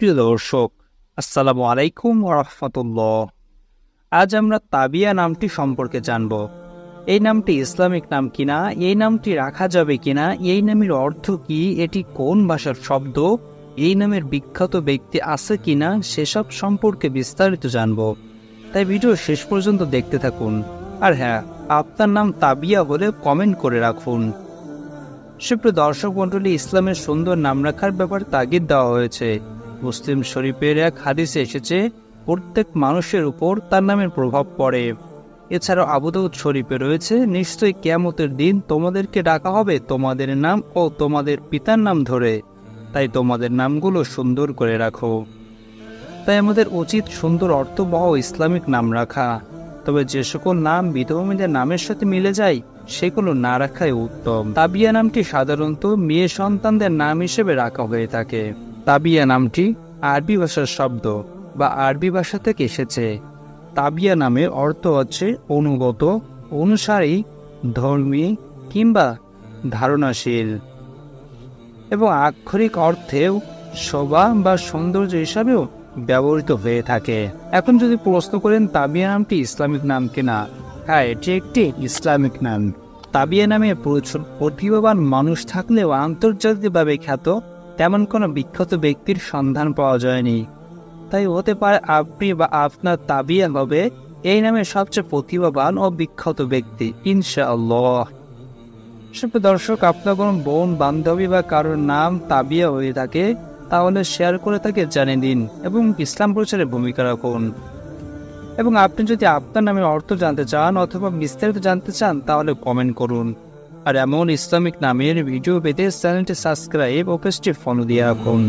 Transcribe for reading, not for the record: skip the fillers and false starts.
সুপ্রিয় দর্শক, আসসালামু আলাইকুম ওয়া রাহমাতুল্লাহ। আজ আমরা তাবিয়া নামটি সম্পর্কে জানব। এই নামটি ইসলামিক নাম কিনা, এই নামটি রাখা যাবে কিনা, এই নামের অর্থ কি, এটি কোন ভাষার শব্দ, এই নামের বিখ্যাত ব্যক্তি আছে কিনা, সেসব সম্পর্কে বিস্তারিত জানব। তাই ভিডিও শেষ পর্যন্ত দেখতে থাকুন। আর হ্যাঁ, আপনার নাম তাবিয়া হলে কমেন্ট করে রাখুন। সুপ্রিয় দর্শক মণ্ডলী, ইসলামের সুন্দর নাম রাখার ব্যাপারে তাগিদ দেওয়া হয়েছে। মুসলিম শরীফের এক হাদিসে এসেছে, প্রত্যেক মানুষের উপর তার নামের প্রভাব পড়ে। এছাড়াও আবু দাউদ শরীফে রয়েছে, নিশ্চয়ই কিয়ামতের দিন তোমাদেরকে ডাকা হবে তোমাদের নাম ও তোমাদের পিতার নাম ধরে, তাই তোমাদের নামগুলো সুন্দর করে রাখো। তাই আমাদের উচিত সুন্দর অর্থবহ ইসলামিক নাম রাখা। তবে যে সকল নাম বিধবা নামের সাথে মিলে যায় সেগুলো না রাখাই উত্তম। তাবিয়া নামটি সাধারণত মেয়ে সন্তানদের নাম হিসেবে রাখা হয়ে থাকে। তাবিয়া নামটি আরবি ভাষার শব্দ বা আরবি ভাষা থেকে এসেছে। তাবিয়া নামের অর্থ হচ্ছে অনুগত, অনুসারী, ধর্মী কিংবা ধারণাশীল, এবং আক্ষরিক অর্থেও শোভা বা সৌন্দর্য হিসাবেও ব্যবহৃত হয়ে থাকে। এখন যদি প্রশ্ন করেন তাবিয়া নামটি ইসলামিক নাম কিনা, হ্যাঁ, এটি একটি ইসলামিক নাম। তাবিয়া নামে প্রচুর প্রতিভাবান মানুষ থাকলেও আন্তর্জাতিকভাবে খ্যাত তেমন কোনো বিখ্যাত ব্যক্তির সন্ধান পাওয়া যায়নি। তাই হতে পারে আপনি বা আপনার তাবিয়া হবে এই নামে সবচেয়ে প্রতিভাবান ও বিখ্যাত ব্যক্তি, ইনশাআল্লাহ। সুপ্রিয় দর্শক, আপনার কোনো বোন, বান্ধবী বা কারোর নাম তাবিয়া হয়ে থাকে তাহলে শেয়ার করে তাকে জানিয়ে দিন এবং ইসলাম প্রচারে ভূমিকা রাখুন। এবং আপনি যদি আপনার নামের অর্থ জানতে চান অথবা বিস্তারিত জানতে চান তাহলে কমেন্ট করুন। আর এমন ইসলামিক নামের ভিডিও পেতে চ্যানেলটি সাবস্ক্রাইব ও পেজটি ফলো দিয়ে রাখুন।